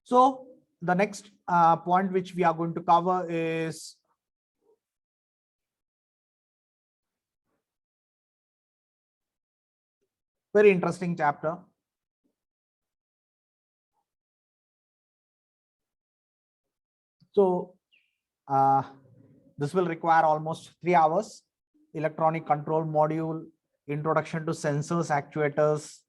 So the next point which we are going to cover is very interesting chapter. So this will require almost 3 hours. Electronic control module, introduction to sensors, actuators,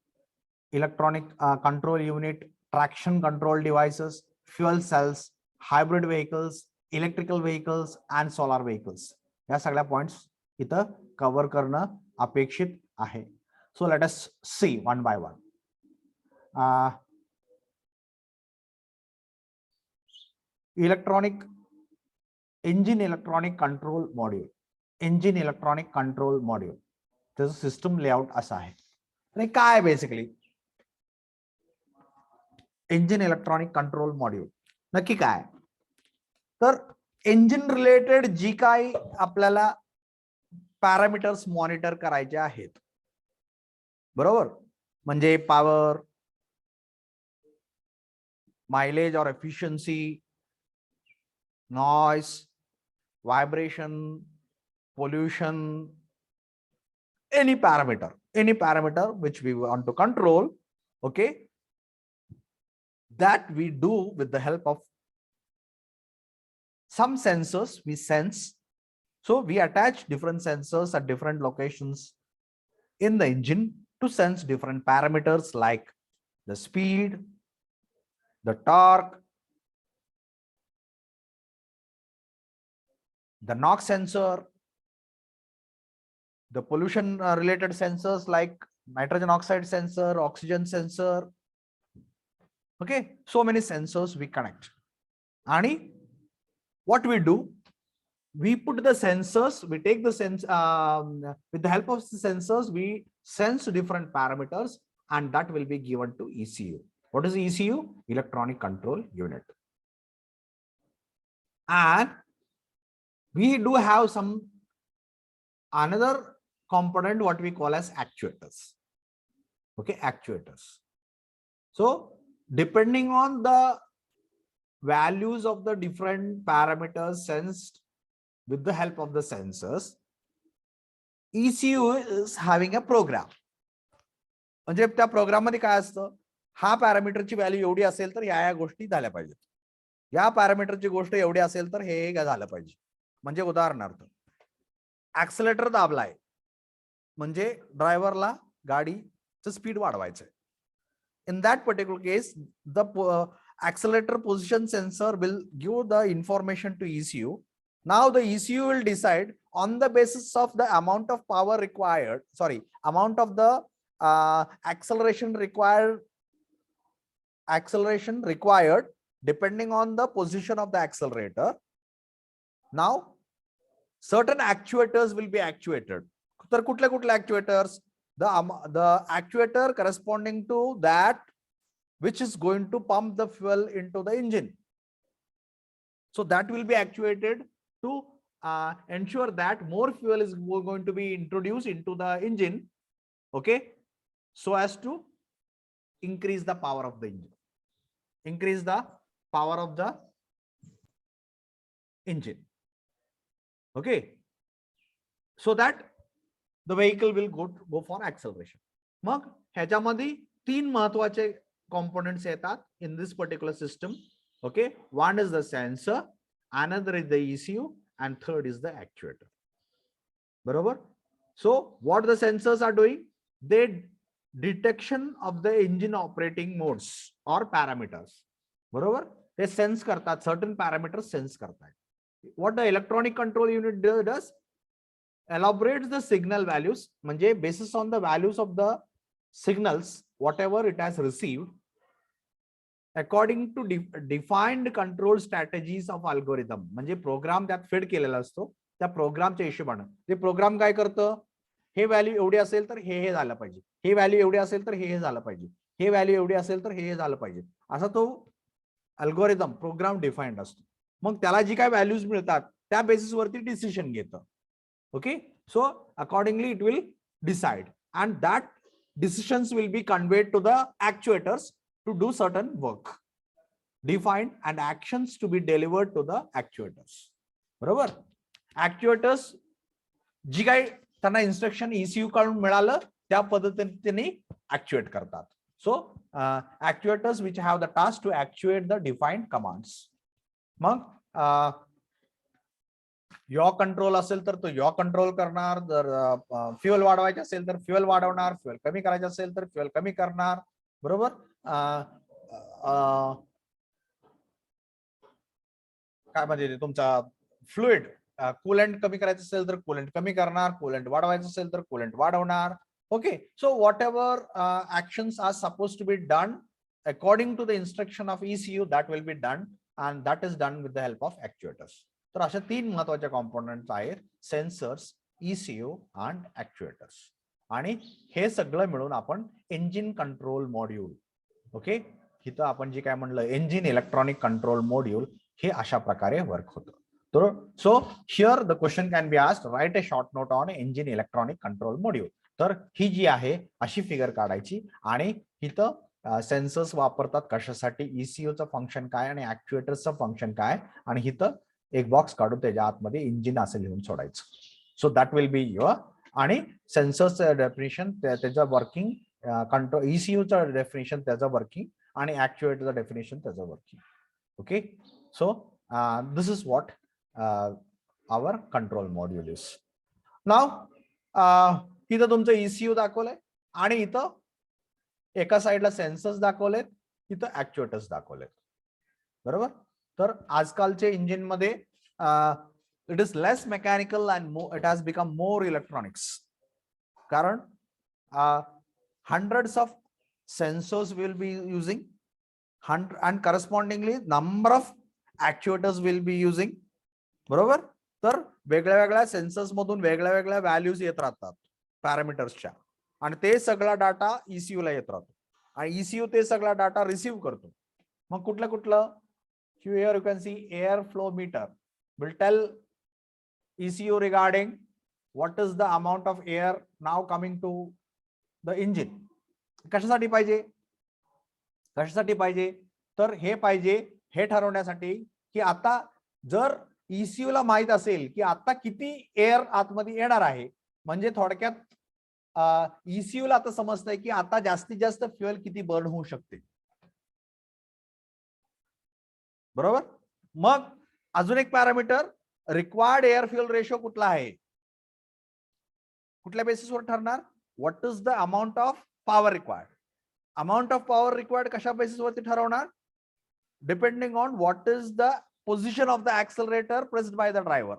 electronic control unit, traction control devices, fuel cells, hybrid vehicles, electrical vehicles and solar vehicles. या सगळ्या points इथं cover करणं अपेक्षित आहे. So let us see one by one. Engine electronic control module. Engine electronic control module. त्याचं system layout असं आहे. आणि काय basically engine electronic control module नक्की काय? तर इंजिन रिलेटेड जी काही आपल्याला पॅरामीटर्स मॉनिटर करायचे आहेत, बरोबर, म्हणजे पॉवर, मायलेज और efficiency, noise, vibration, pollution, any parameter which we want to control, okay, that we do with the help of some sensors. We sense, so we attach different sensors at different locations in the engine to sense different parameters like the speed, the torque, the NOx sensor, the pollution related sensors like nitrogen oxide sensor, oxygen sensor. Okay, so many sensors we connect. And what we do, we put the sensors, we take the sense with the help of the sensors, we sense different parameters, and that will be given to ECU. What is ECU? Electronic control unit. And we do have some another component what we call as actuators. Okay, actuators. So depending on the values of the different parameters sensed with the help of the sensors, ECU is having a program. म्हणजे त्या programme मध्ये काय असतं, हा पॅरामीटरची value एवढी असेल तर या गोष्टी झाल्या पाहिजेत, या पॅरामीटरची गोष्ट एवढी असेल तर हे झालं पाहिजे. म्हणजे उदाहरणार्थ ऍक्सेलेटर दाबलाय म्हणजे ड्रायव्हरला गाडीचं स्पीड वाढवायचं आहे. In that particular case, the accelerator position sensor will give the information to ECU. Now the ECU will decide on the basis of the amount of power required, amount of the acceleration required depending on the position of the accelerator. Now certain actuators will be actuated. तर कुठल्या कुठल्या actuators? The actuator corresponding to that which is going to pump the fuel into the engine. So that will be actuated to ensure that more fuel is going to be introduced into the engine, okay, so as to increase the power of the engine, increase the power of the engine, okay, so that the vehicle will go for acceleration. मग ह्याच्यामध्ये तीन महत्वाचे components येतात in this particular system. Okay, one is the sensor, another is the ECU, and third is the actuator. बरोबर? So what the sensors are doing? They detection of the engine operating modes or parameters. बरोबर? ते sense करतात, certain parameters sense करतात. What the electronic control unit does? Elaborates the signal values, म्हणजे basis on the values of the signals whatever it has received according to defined control strategies of algorithm. म्हणजे programme त्यात feed केलेला असतो, त्या प्रोग्रामच्या हिशोबाने ते प्रोग्राम काय करतं, हे व्हॅल्यू एवढी असेल तर हे झालं पाहिजे, हे व्हॅल्यू एवढी असेल तर हे झालं पाहिजे, हे व्हॅल्यू एवढी असेल तर हे झालं पाहिजे, असा तो अल्गोरिदम प्रोग्राम डिफाइंड असतो. मग त्याला जी काय व्हॅल्यूज मिळतात त्या बेसिस वरती डिसिजन घेतं. Okay, so accordingly it will decide, and that decisions will be conveyed to the actuators to do certain work. defined and actions to be delivered to the actuators. बरोबर. Actuators जी काही त्यांना instruction ECU कडून मिळालं त्या पद्धतीने ऍक्च्युएट करतात. So actuators which have the task to actuate the defined commands. मग yaw control असेल तर तो यॉ कंट्रोल करणार, जर फ्युएल वाढवायचे असेल तर फ्युएल वाढवणार, फ्युएल कमी करायचे असेल तर फ्युएल कमी करणार. बरोबर. काय म्हणजे तुमचा फ्लुइड कूलंट कमी करायचं असेल तर कूलंट कमी करणार, कूलंट वाढवायचं असेल तर कूलंट वाढवणार. Okay. So whatever actions are suppose to be done according to the instruction of ECU that will be done and that is done with the help of actuators. तर अशा 3 महत्वाच्या components आहेत, sensors, ECU and ऍक्च्युएटर्स. आणि हे सगळं मिळून आपण engine control module. Okay. इथं आपण जे काय म्हणलं इंजिन इलेक्ट्रॉनिक कंट्रोल मॉड्यूल हे अशा प्रकारे वर्क होतं. तर so here the question can be asked, right a short note on engine electronic control module. तर ही जी आहे अशी फिगर काढायची आणि इथं सेन्सर्स वापरतात कशासाठी, ECUचं फंक्शन काय आणि ऍक्च्युएटर्सचं फंक्शन काय, आणि इथं एक बॉक्स काढून त्याच्या आतमध्ये इंजिन असं लिहून सोडायचं. So that will be your. आणि सेन्सर्सचं डेफिनेशन त्याचं वर्किंग, कंट्रोल ECUचं डेफिनेशन त्याचं वर्किंग आणि ऍक्च्युएटरचं डेफिनेशन त्याचं working. Okay. So this is what our control module is. नाव इथं तुमचं ECU दाखवलंय आणि इथं एका साइडला सेन्सर्स दाखवलेत, इथं ऍक्च्युएटर्स दाखवलेत. बरोबर. तर आजकालचे इंजिन मध्ये it is less mechanical and it has become more electronics. कारण hundreds of sensors will be using and correspondingly number of actuators will be using. बरोबर. तर वेगळ्या वेगळ्या सेन्सर्स मधून वेगळ्या वेगळ्या व्हॅल्यूज येत राहतात पॅरामीटर्सच्या, आणि ते सगळा डाटा ECU ला येत राहतो आणि ECU ते सगळा डाटा रिसीव्ह करतो. मग कुठलं कुठलं, here you can see air flow meter will tell ECU regarding what is the amount of air now coming to the engine. कशासाठी पाहिजे, कशासाठी पाहिजे, तर हे पाहिजे हे ठरवण्यासाठी की आता जर ECU ला माहित असेल की आता किती एअर आतमध्ये येणार आहे, म्हणजे थोडक्यात ECU ला आता समजतंय की आता जास्तीत जास्त फ्युएल किती बर्न होऊ शकते. बरोबर. मग अजून एक parameter, required air fuel ratio कुठला आहे, कुठल्या बेसिसवर ठरणार, what is the amount of power required. Amount of power required कशा बेसिसवरती ठरवणार, depending on what is the position of the accelerator pressed by the driver.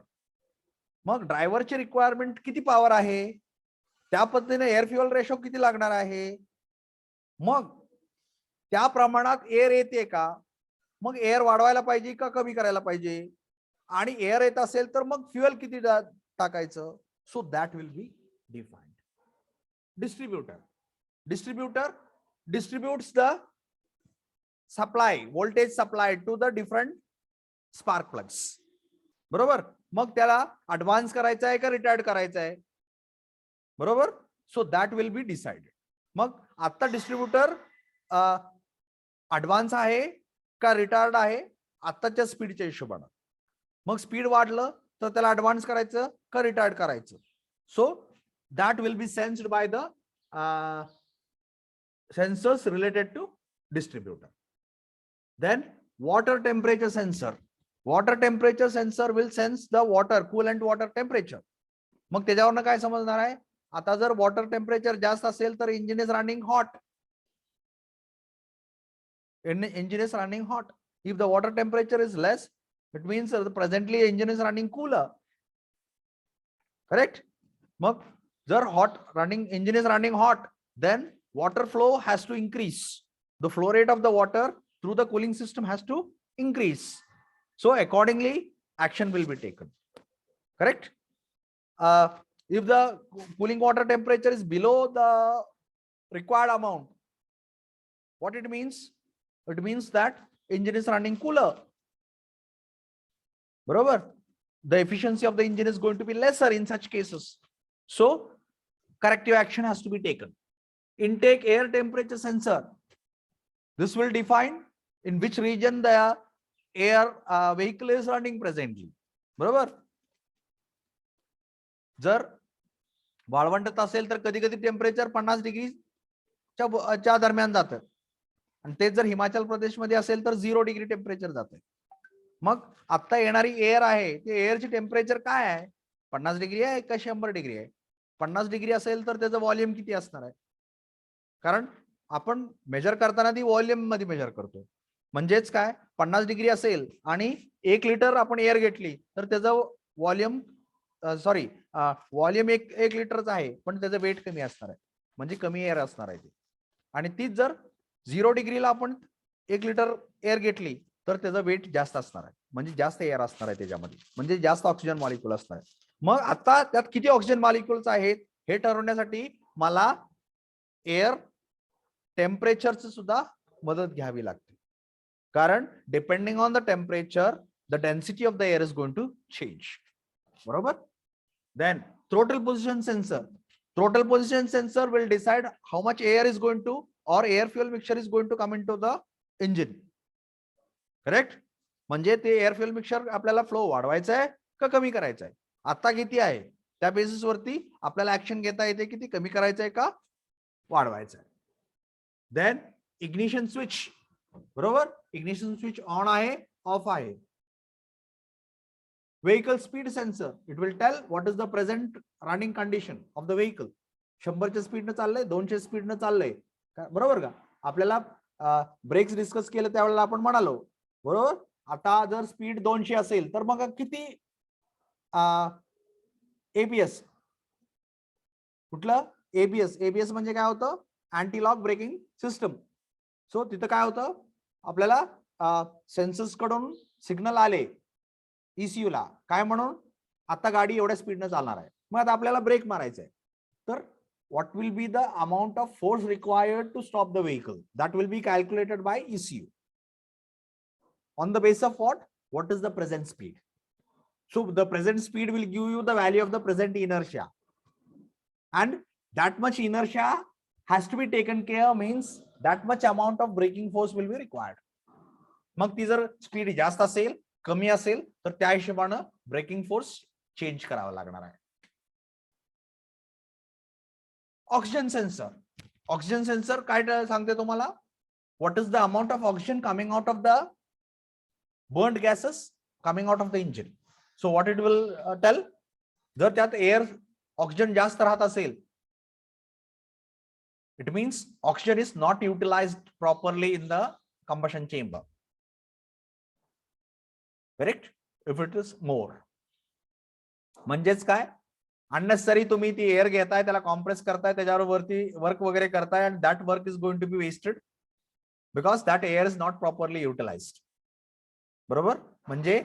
मग ड्रायव्हरची रिक्वायरमेंट किती पॉवर आहे, त्या पद्धतीने एअर फ्युएल रेशो किती लागणार आहे. मग त्या प्रमाणात एअर येते का, मग एअर वाढवायला पाहिजे का कमी करायला पाहिजे, आणि एअर येत असेल तर मग फ्युएल किती टाकायचं. So that will be defined. Distributor, distributor distributes the supply, voltage supply to the different spark plugs. बरोबर. मग त्याला ऍडव्हान्स करायचा आहे का रिटायर्ड करायचा आहे. बरोबर. So that will be decided. मग आता डिस्ट्रीब्युटर ऍडव्हान्स आहे का रिटायर्ड आहे आताच्या स्पीडच्या हिशोबाने. मग स्पीड वाढलं तर त्याला ऍडव्हान्स करायचं का रिटायर्ड करायचं. So that will B sensed by the sensors related to distributor. Then water temperature sensor. Water temperature sensor will sense the water, coolant water temperature. मग त्याच्यावरनं काय समजणार आहे, आता जर वॉटर टेम्परेचर जास्त असेल तर engine is running hot. Engine is running hot. If the water temperature is less, it means presently engine is running cooler. Correct? मग जर engine is running hot, then water flow has to increase. The flow rate of the water through the cooling system has to increase. So accordingly, action will be taken. Correct? If the cooling water temperature is below the required amount, what it means? It means that engine is running cooler. Barabar? The efficiency of the engine is going to be lesser in such cases. So corrective action has to be taken. Intake air temperature sensor. This will define in which region the air vehicle is running presently. बरोबर. जर वाळवंटात असेल तर कधी कधी temperature 50 डिग्रीच्या दरम्यान जातं, आणि तेच जर हिमाचल प्रदेशमध्ये असेल तर 0 डिग्री टेम्परेचर जातं. मग आता येणारी एअर आहे, ते एअरची टेम्परेचर काय आहे? 50 डिग्री आहे का 100 डिग्री आहे? 50 डिग्री असेल तर त्याचं व्हॉल्यूम किती असणार आहे? कारण आपण मेजर करताना ती व्हॉल्यूम मध्ये मेजर करतो. म्हणजेच काय, 50 डिग्री असेल आणि 1 लिटर आपण एअर घेतली तर त्याचं व्हॉल्यूम व्हॉल्यूम 1 लिटरच आहे, पण त्याचं वेट कमी असणार आहे, म्हणजे कमी एअर असणार आहे ते. आणि तीच जर 0 डिग्रीला आपण 1 लिटर एअर घेतली तर त्याचं वेट जास्त असणार आहे, म्हणजे जास्त एअर असणार आहे त्याच्यामध्ये, म्हणजे जास्त ऑक्सिजन मॉलिक्यूल असणार आहे. मग आता त्यात किती ऑक्सिजन मॉलिक्यूल्स आहेत हे ठरवण्यासाठी मला एअर टेम्परेचरची सुद्धा मदत घ्यावी लागते. कारण depending on the temperature the density of the air is going to change. बरोबर. Then throttle position sensor. Throttle position sensor will decide how much air is going to or air fuel mixture is going to come into the engine. Correct. म्हणजे ते air fuel mixture आपल्याला flow वाढवायचा आहे का कमी करायचा आहे, आता किती आहे त्या बेसिस वरती आपल्याला ऍक्शन घेता येते की ती कमी करायचं आहे का वाढवायचं आहे. Then ignition switch. बरोबर. इग्निशन स्विच ऑन आहे ऑफ आहे. Vehicle speed sensor, it will tell what is the present running condition of the vehicle. 100च्या स्पीडनं चाललंय, 200 स्पीडनं चाललंय, बरोबर का. आपल्याला ब्रेक्स डिस्कस केलं त्यावेळेला आपण म्हणालो, बरोबर. आता जर स्पीड 200 असेल तर मग किती एबीएस, कुठलं एबीएस, एबीएस म्हणजे काय होतं, anti lock braking system. So तिथं काय होतं, आपल्याला सेन्सर्स कडून सिग्नल आले ECU ला, काय म्हणून आता गाडी एवढ्या स्पीडनं चालणार आहे, मग आता आपल्याला ब्रेक मारायचा आहे. तर what will be the amount of force required to stop the vehicle? That will be calculated by ECU. On the basis of what is the present speed? So the present speed will give you the value of the present inertia, and that much inertia has to be taken care, means that much amount of braking force will be required. मग ती जर speed जास्त असेल कमी असेल तर त्या हिशोबानं ब्रेकिंग फोर्स चेंज करावा लागणार आहे. Oxygen sensor. ऑक्सिजन सेन्सर काय सांगते तुम्हाला, what is the amount of oxygen coming out of the burnt gases coming out of the engine. So what it will tell, जर त्यात एअर ऑक्सिजन जास्त राहत असेल, it means oxygen is not utilized properly in the combustion chamber. Correct. If it is more, म्हणजेच काय, unnecessary तुम्ही ती air घेताय, त्याला कॉम्प्रेस करताय, त्याच्यावर वरती वर्क वगैरे करताय, and that work is going to be wasted because that air is not properly utilized. बरोबर. म्हणजे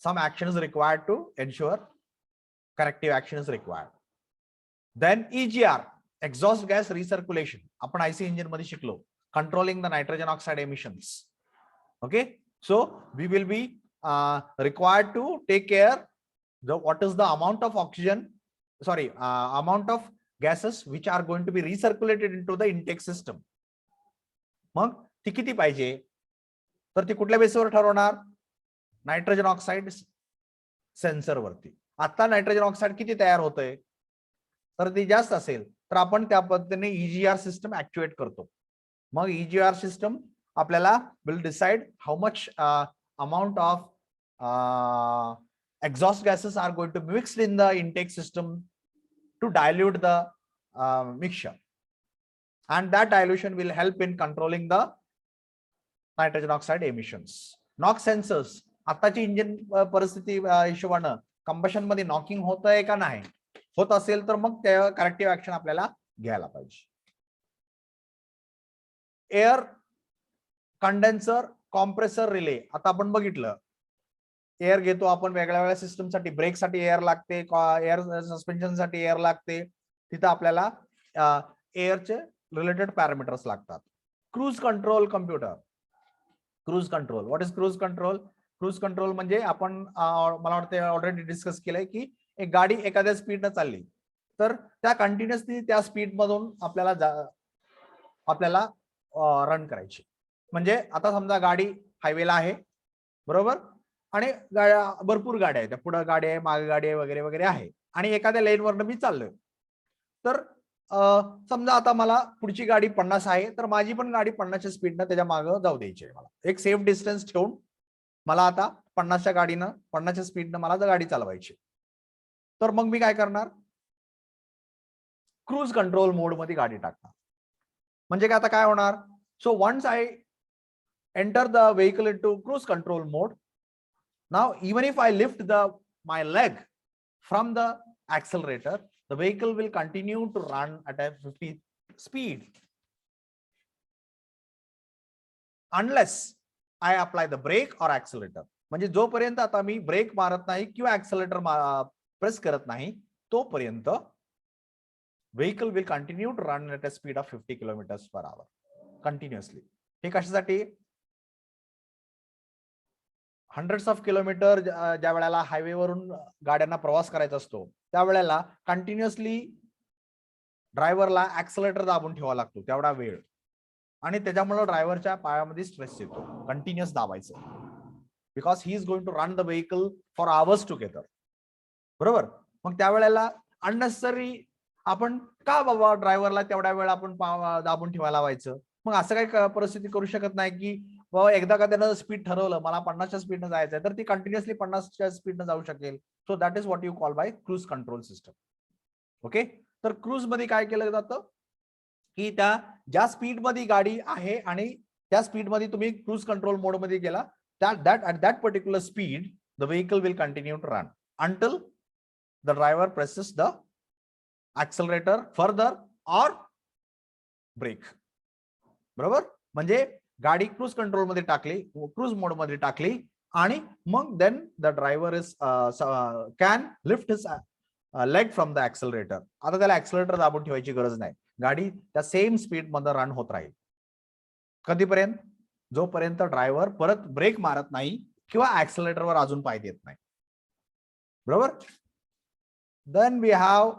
some action is required to ensure, corrective action is required. Then EGR, exhaust gas recirculation, आपण IC engine मध्ये शिकलो, controlling the nitrogen oxide emissions. Okay. So we will be required to take care what is the amount of oxygen, amount of gases which are going to be recirculated into the intake system. मग ती किती पाहिजे, तर ती कुठल्या बेसवर ठरवणार, nitrogen oxide sensor वरती. आता नायट्रोजन ऑक्साइड किती तयार होतंय, तर ती जास्त असेल तर आपण त्या पद्धतीने EGR सिस्टम ऍक्टिव्हेट करतो. मग EGR सिस्टम आपल्याला will decide how much amount of exhaust gases are going to be mixed in the intake system to dilute the mixture, and that dilution will help in controlling the nitrogen oxide emissions. NOx sensors, आताची engine परिस्थिती हिशोबानं combustion मध्ये knocking होतंय का नाही, होत असेल तर मग त्या करेक्टिव्ह ऍक्शन आपल्याला घ्यायला पाहिजे. Air condenser, compressor, relay. आता आपण बघितलं, एअर घेतो आपण वेगळ्या वेगळ्या सिस्टमसाठी, ब्रेकसाठी एअर लागते, एअर सस्पेन्शनसाठी एअर लागते, तिथं आपल्याला एअरचे रिलेटेड पॅरामीटर्स लागतात. Cruise control computer. Cruise control, what is cruise control? Cruise control म्हणजे आपण मला वाटतं ऑलरेडी डिस्कस केलंय की एक गाडी एखाद्या स्पीडनं चालली तर त्या कंटिन्युअसली त्या स्पीड मधून आपल्याला रन करायची. म्हणजे आता समजा गाडी हायवेला आहे, बरोबर, आणि भरपूर गाड्या आहेत, पुढे गाडी आहे, मागे गाडी आहे, वगैरे वगैरे आहे, आणि एखाद्या लेनवरनं मी चाललोय. तर समजा आता मला पुढची गाडी 50 आहे, तर माझी पण गाडी 50च्या स्पीडनं त्याच्या मागे जाऊ द्यायची आहे. मला एक सेफ डिस्टन्स ठेवून मला आता 50च्या गाडीनं 50च्या स्पीडनं मला गाडी चालवायची. तर मग मी काय करणार, क्रूज कंट्रोल मोड मध्ये गाडी टाकणार. म्हणजे काय, आता काय होणार, so once I enter the vehicle into cruise control mode, now even if I lift my leg from the accelerator, the vehicle will continue to run at a 50 speed unless I apply the brake or accelerator. म्हणजे जोपर्यंत आता मी break मारत नाही किंवा ऍक्सेलरेटर press करत नाही, तोपर्यंत vehicle will continue to run at a speed of 50 kilometers per hour continuously. हे कशासाठी, हंड्रेड्स ऑफ किलोमीटर ज्या वेळेला हायवेवरून गाड्यांना प्रवास करायचा असतो, त्यावेळेला कंटिन्युअसली ड्रायव्हरला ऍक्सेलरेटर दाबून ठेवावा लागतो तेवढा वेळ, आणि त्याच्यामुळे ड्रायव्हरच्या पायामध्ये स्ट्रेस येतो कंटिन्युअस दाबायचं, because he is going to run the vehicle for hours together, बरोबर. मग त्यावेळेला अननेसेसरी आपण का बाबा ड्रायव्हरला तेवढ्या वेळ आपण दाबून ठेवायला लावायचं. मग असं काही परिस्थिती करू शकत नाही की बाबा एकदा का त्यानं स्पीड ठरवलं मला 50च्या स्पीडनं जायचंय, तर ती कंटिन्युअसली 50च्या स्पीडनं जाऊ शकेल. So that is what you call by cruise control system. Okay, तर क्रूज मध्ये काय केलं जातं की त्या ज्या स्पीड मध्ये गाडी आहे आणि त्या स्पीड मध्ये तुम्ही क्रूज कंट्रोल मोड मध्ये गेला, at that particular speed the vehicle will continue to run until the driver presses the accelerator further or brake. बरोबर, म्हणजे गाडी क्रूज कंट्रोल मध्ये टाकली, क्रूज मोड मध्ये टाकली, आणि मग then the driver is can lift his leg from the accelerator. आता त्याला ऍक्सेलरेटर दाबून ठेवायची गरज नाही, गाडी त्या सेम स्पीड मध्ये रन होत राहील. कधीपर्यंत, जोपर्यंत ड्रायव्हर परत ब्रेक मारत नाही किंवा ऍक्सेलरेटरवर अजून पाय देत नाही, बरोबर. Then we have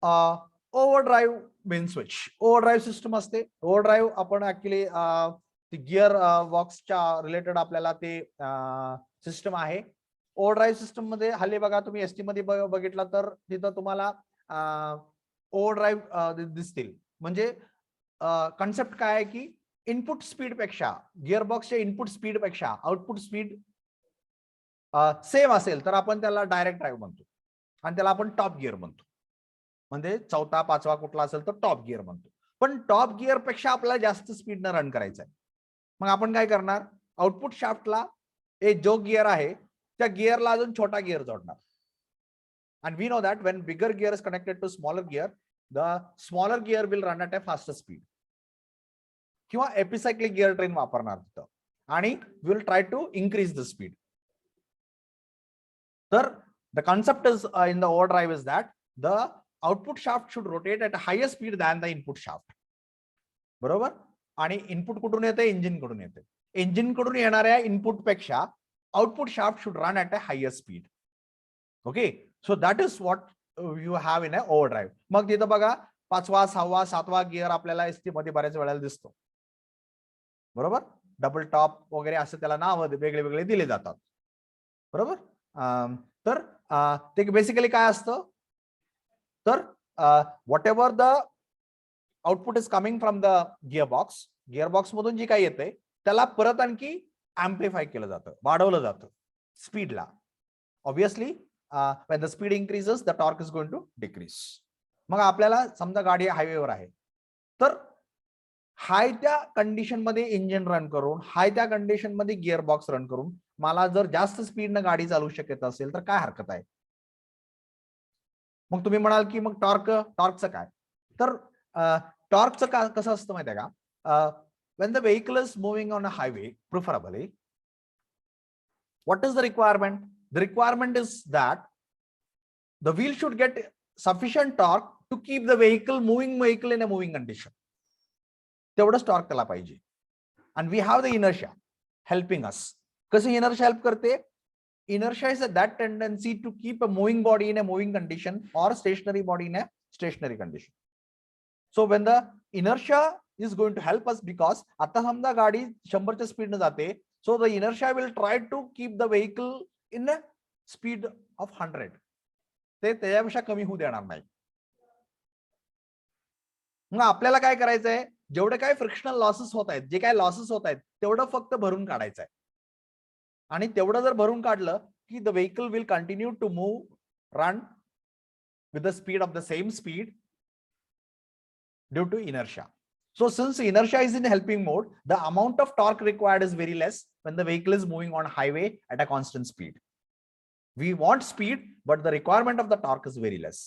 overdrive main switch. Overdrive system असते. ओव्हरड्राईव्ह आपण ऍक्च्युली गिअर बॉक्सच्या रिलेटेड आपल्याला ते सिस्टम आहे. ओव्हरड्राईव्ह सिस्टम मध्ये हल्ली बघा तुम्ही एसटी मध्ये बघितला तर तिथं तुम्हाला ओव्हरड्राईव्ह दिसतील. म्हणजे कन्सेप्ट काय आहे की इनपुट स्पीड पेक्षा, गिअरबॉक्सच्या इनपुट स्पीड पेक्षा आउटपुट स्पीड सेम असेल तर आपण त्याला डायरेक्ट ड्राईव्ह म्हणतो, आणि त्याला आपण टॉप गिअर म्हणतो. म्हणजे चौथा पाचवा कुठला असेल तर टॉप गिअर म्हणतो. पण टॉप गिअर पेक्षा आपल्याला जास्त स्पीडनं रन करायचं आहे. मग आपण काय करणार, आउटपुट शाफ्टला जो गिअर आहे त्या गिअरला अजून छोटा गिअर जोडणार. And we know that when bigger gear is connected to smaller gear, the smaller gear will run at a faster speed. किंवा एपिसायक्लिक गिअर ट्रेन वापरणार तिथं, आणि will try to increase the speed. तर the concept is in the overdrive is that the output shaft should rotate at higher speed than the input shaft, बरोबर. आणि input कुठून येते, engine कडून येते. इंजिन कडून येणाऱ्या इनपुट पेक्षा output shaft should run at a higher speed. Okay, so that is what you have in a overdrive. मग तिथं बघा 5वा 6वा 7वा गिअर आपल्याला एसटी मध्ये बऱ्याच वेळेला दिसतो, बरोबर. डबल टॉप वगैरे असं त्याला नाव वेगळे वेगळे दिले जातात, बरोबर. तर ते बेसिकली काय असतं, तर what ever the output is coming from the gearbox मधून जी काही येते त्याला परत आणखी अँप्लिफाय केलं जातं, वाढवलं जातं स्पीडला. Obviously when the speed increases the torque is going to decrease. मग आपल्याला समजा गाडी हायवेवर आहे, तर हाय त्या कंडिशन मध्ये इंजिन रन करून, हाय त्या कंडिशन मध्ये गिअर बॉक्स रन करून मला जर जास्त स्पीडनं गाडी चालू शकत असेल तर काय हरकत आहे. मग तुम्ही म्हणाल की मग टॉर्कचं काय, तर टॉर्कचं कसं असतं माहिती आहे का, when the vehicle is moving on a highway, preferably what is the requirement? The requirement is that the wheel should get sufficient torque to keep the vehicle in a moving condition. तेवढंच torque त्याला पाहिजे. And we have the inertia helping us. कसं inertia help करते? Inertia is that tendency to keep a moving body in a moving condition or stationary body in a stationary condition. So when the inertia is going to help us because आता समजा गाडी 100च्या स्पीडने जाते, so the inertia will try to keep the vehicle in a speed of 100. ते त्याच्यापेक्षा कमी होऊ देणार नाही. मग आपल्याला काय करायचंय, जेवढे काय फ्रिक्शनल लॉसेस होत आहेत, जे काय लॉसेस होत आहेत तेवढं फक्त भरून काढायचंय. आणि तेवढं जर भरून काढलं की the vehicle will continue to move, run with the speed of the same speed due to inertia. So since inertia is in helping mode, the amount of torque required is very less when the vehicle is moving on highway at a constant speed. We want speed, but the requirement of the torque is very less.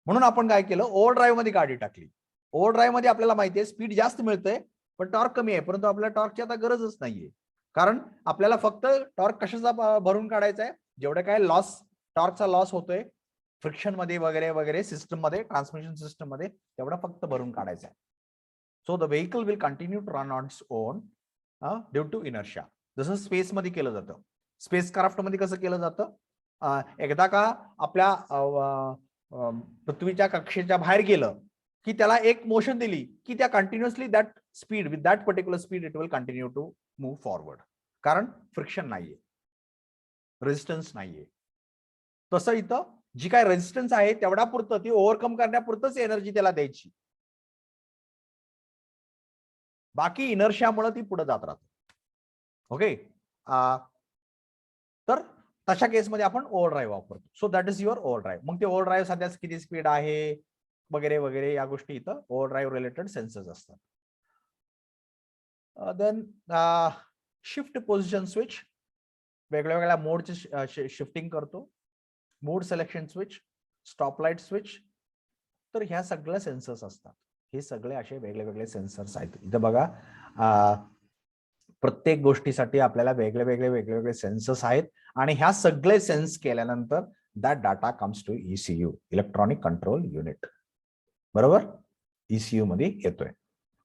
म्हणून आपण काय केलं, overdrive मध्ये गाडी टाकली. Overdrive मध्ये आपल्याला माहिती आहे स्पीड जास्त मिळतंय पण टॉर्क कमी आहे, परंतु आपल्याला टॉर्कची आता गरजच नाहीये, कारण आपल्याला फक्त टॉर्क कशाचा भरून काढायचा आहे, जेवढे काय लॉस, टॉर्कचा लॉस होतोय फ्रिक्शन मध्ये वगैरे वगैरे सिस्टम मध्ये, ट्रान्समिशन सिस्टम मध्ये, तेवढा फक्त भरून काढायचा आहे. So the vehicle will continue to run on its own due to inertia. जसं स्पेस मध्ये केलं जातं, स्पेस क्राफ्ट मध्ये कसं केलं जातं, एकदा का आपल्या पृथ्वीच्या कक्षेच्या बाहेर गेलं की त्याला एक मोशन दिली की त्या continuously that speed, with that particular speed it will continue to move forward, कारण फ्रिक्शन नाहीये, रेजिस्टन्स नाहीये. तसं इथं जी काय रेजिस्टन्स आहे तेवढा पुरतं, ती ओव्हरकम करण्यापुरतच एनर्जी त्याला द्यायची, बाकी इनर्शियामुळे ती पुढे जात राहते. ओके, तर तशा केसमध्ये आपण ओव्हरड्राईव्ह वापरतो. So that is your overdrive. मग ते ओव्हरड्राईव्ह सध्या किती स्पीड आहे वगैरे वगैरे या गोष्टी इथं ओव्हरड्राईव्ह रिलेटेड सेन्सर्स असतात. देन शिफ्ट पोझिशन स्विच, वेगळ्या वेगळ्या मोडचे शिफ्टिंग करतो. Mode selection switch, stop light switch, तर ह्या सगळ्या सेन्सर्स असतात. हे सगळे असे वेगळे वेगळे सेन्सर्स आहेत. इथं बघा, प्रत्येक गोष्टीसाठी आपल्याला वेगळे वेगळे वेगळे वेगळे सेन्सर्स आहेत आणि ह्या सगळे सेन्स केल्यानंतर that data comes to ECU, electronic control unit. बरोबर, ECU मध्ये येतोय.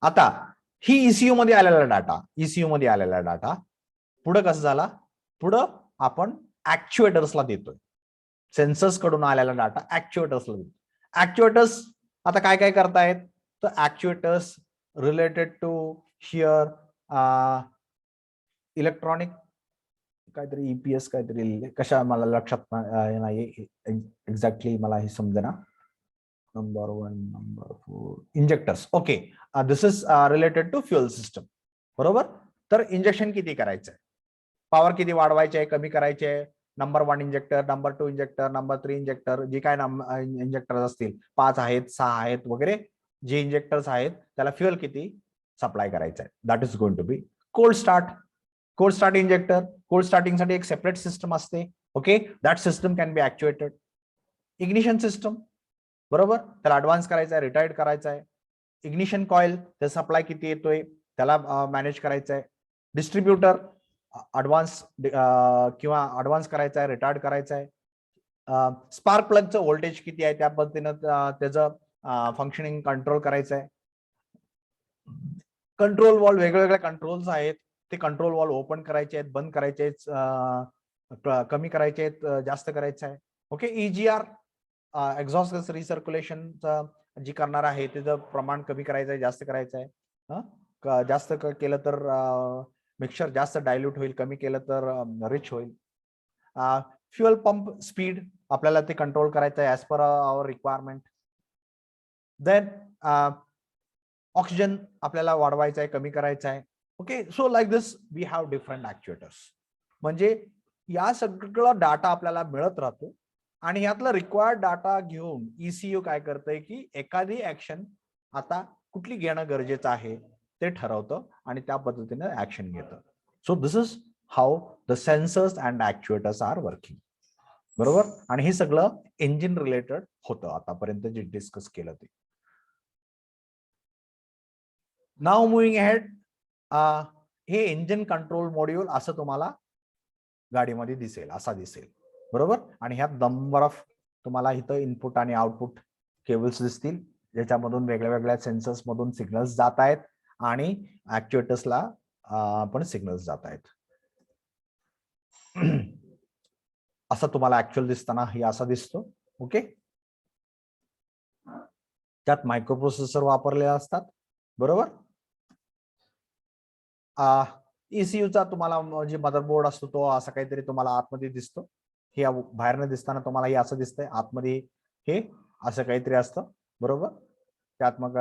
आता ही ECU मध्ये आलेला डाटा पुढे कसं झाला, पुढं आपण ऍक्च्युएटर्सला देतोय. सेन्सर्स कडून आलेला डाटा ऍक्च्युएटर्सला देतो. ऍक्च्युएटर्स आता काय काय करतायत, तर ऍक्च्युएटर्स रिलेटेड टू हिअर इलेक्ट्रॉनिक काहीतरी EPS काहीतरी, कशा मला लक्षात नाही एक्झॅक्टली, मला हे समजेना. Number 1, number 4 injectors. Okay, this is related to fuel system. बरोबर, तर इंजेक्शन किती करायचंय, पॉवर किती वाढवायचे आहे, कमी करायचे आहे, number 1 injector, number 2 injector, number 3 injector, जे काय इंजेक्टर असतील 5 आहेत 6 आहेत वगैरे, जे इंजेक्टर्स आहेत त्याला फ्युएल किती सप्लाय करायचं आहे. That is going to be cold start. Cold start injector, cold starting साठी एक सेपरेट सिस्टम असते. Okay, that system can be actuated. Ignition system, बरोबर, त्याला ऍडव्हान्स करायचा आहे, रिटायर्ड करायचा आहे. इग्निशन कॉइल, त्या सप्लाय किती येतोय त्याला मॅनेज करायचं आहे. डिस्ट्रीब्युटर, ऍडव्हान्स किंवा ऍडव्हान्स करायचा आहे, रिटायर्ड करायचा आहे. स्पार्क प्लगचं व्होल्टेज किती आहे त्या पद्धतीनं त्याचं फंक्शनिंग कंट्रोल करायचं आहे. कंट्रोल वॉल्व, वेगवेगळे कंट्रोल्स आहेत, ते कंट्रोल वॉल्व ओपन करायचे आहेत, बंद करायचे आहेत, कमी करायचे आहेत, जास्त करायचं आहे. ओके, EGR, एक्झॉस्ट गॅस रिसर्क्युलेशनचं जी करणार आहे त्याचं प्रमाण कमी करायचं आहे, जास्त करायचं आहे. जास्त केलं तर मिक्सचर जास्त डायल्यूट होईल, कमी केलं तर रिच होईल. फ्युएल पंप स्पीड आपल्याला ते कंट्रोल करायचं आहे as per our requirement. Then oxygen आपल्याला वाढवायचा आहे, कमी करायचा आहे. Okay, so like this we have different actuators. म्हणजे या सगळा डाटा आपल्याला मिळत राहतो आणि यातला रिक्वायर्ड डाटा घेऊन ECU काय करतंय की एखादी ऍक्शन आता कुठली घेणं गरजेचं आहे ते ठरवतं आणि त्या पद्धतीने ऍक्शन घेतं. So this is how the sensors and actuators are working. बरोबर, आणि हे सगळं इंजिन रिलेटेड होतं आतापर्यंत जे डिस्कस केलं ते. नाव मुव्हिंग अहेड, हे इंजिन कंट्रोल मॉड्यूल असं तुम्हाला गाडीमध्ये दिसेल, असा दिसेल. बरोबर, आणि ह्यात नंबर ऑफ तुम्हाला इथं इनपुट आणि आउटपुट केबल्स दिसतील, ज्याच्यामधून वेगळ्या वेगळ्या सेन्सर्स मधून सिग्नल्स जात आहेत आणि ऍक्च्युएटर्सला पण सिग्नल्स जात आहेत. असं तुम्हाला ऍक्च्युअल दिसताना हे असा दिसतो. ओके, त्यात मायक्रोप्रोसेसर वापरलेले असतात बरोबर. ECUचा तुम्हाला जे मदरबोर्ड असतो तो असा काहीतरी तुम्हाला आतमध्ये दिसतो. हे बाहेरनं दिसताना तुम्हाला हे असं दिसतंय, आतमध्ये हे असं काहीतरी असतं. बरोबर. त्यात मग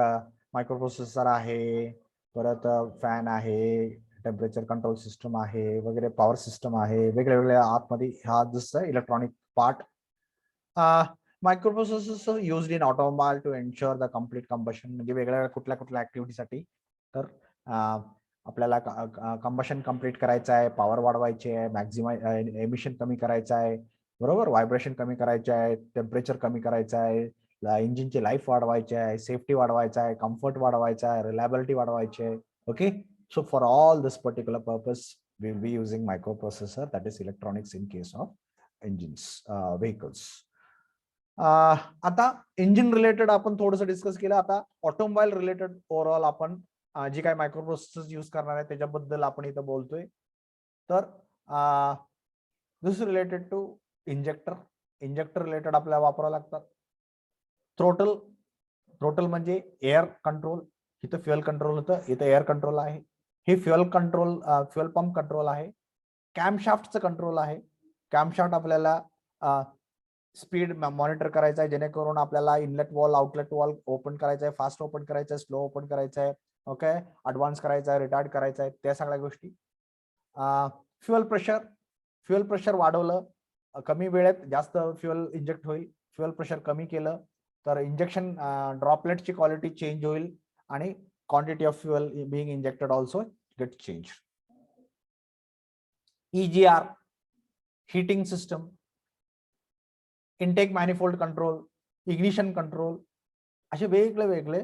मायक्रो प्रोसेसर आहे, परत फॅन आहे, टेम्परेचर कंट्रोल सिस्टम आहे वगैरे, पॉवर सिस्टम आहे, वेगळ्या वेगळ्या आतमध्ये हा दिसतंय electronic part. Microprocessors used in automobile to ensure the complete combustion, म्हणजे वेगळ्या कुठल्या कुठल्या ऍक्टिव्हिटीसाठी. तर आपल्याला कंबशन कंप्लीट करायचं आहे, पॉवर वाढवायची आहे, मॅक्झिमाइज एमिशन कमी करायचं आहे, बरोबर, व्हायब्रेशन कमी करायचे आहे, टेम्परेचर कमी करायचं आहे, इंजिनची लाईफ वाढवायची आहे, सेफ्टी वाढवायचा आहे, कम्फर्ट वाढवायचा आहे, रिलायबिलिटी वाढवायची आहे. Okay. So for all this particular purpose we will be using microprocessor, that is electronics in case of engines, vehicles. आता इंजिन रिलेटेड आपण थोडंसं डिस्कस केलं. आता ऑटोमोबाईल रिलेटेड ओव्हरऑल आपण जी काही मायक्रोप्रोसेसर यूज करणार आहे त्याच्याबद्दल आपण इथं बोलतोय. तर this related to injector. Injector related आपल्याला वापरावं लागतात. थ्रोटल म्हणजे एअर कंट्रोल. इथं फ्युएल कंट्रोल होतं, इथं एअर कंट्रोल आहे. हे fuel control, fuel pump control आहे. कॅमशाफ्टचं कंट्रोल आहे. कॅमशाफ्ट आपल्याला स्पीड मॉनिटर करायचं आहे, जेणेकरून आपल्याला inlet valve outlet valve open करायचं आहे, फास्ट ओपन करायचं आहे, स्लो ओपन करायचं आहे, ओके, ऍडव्हान्स करायचं आहे, रिटार्ड करायचं आहे, त्या सगळ्या गोष्टी. फ्युएल प्रेशर वाढवलं, कमी वेळेत जास्त फ्युएल इंजेक्ट होईल. फ्युएल प्रेशर कमी केलं तर इंजेक्शन ड्रॉपलेटची क्वालिटी चेंज होईल आणि quantity of fuel being injected also get change. EGR, heating system, intake manifold control, ignition control, असे वेगळे वेगळे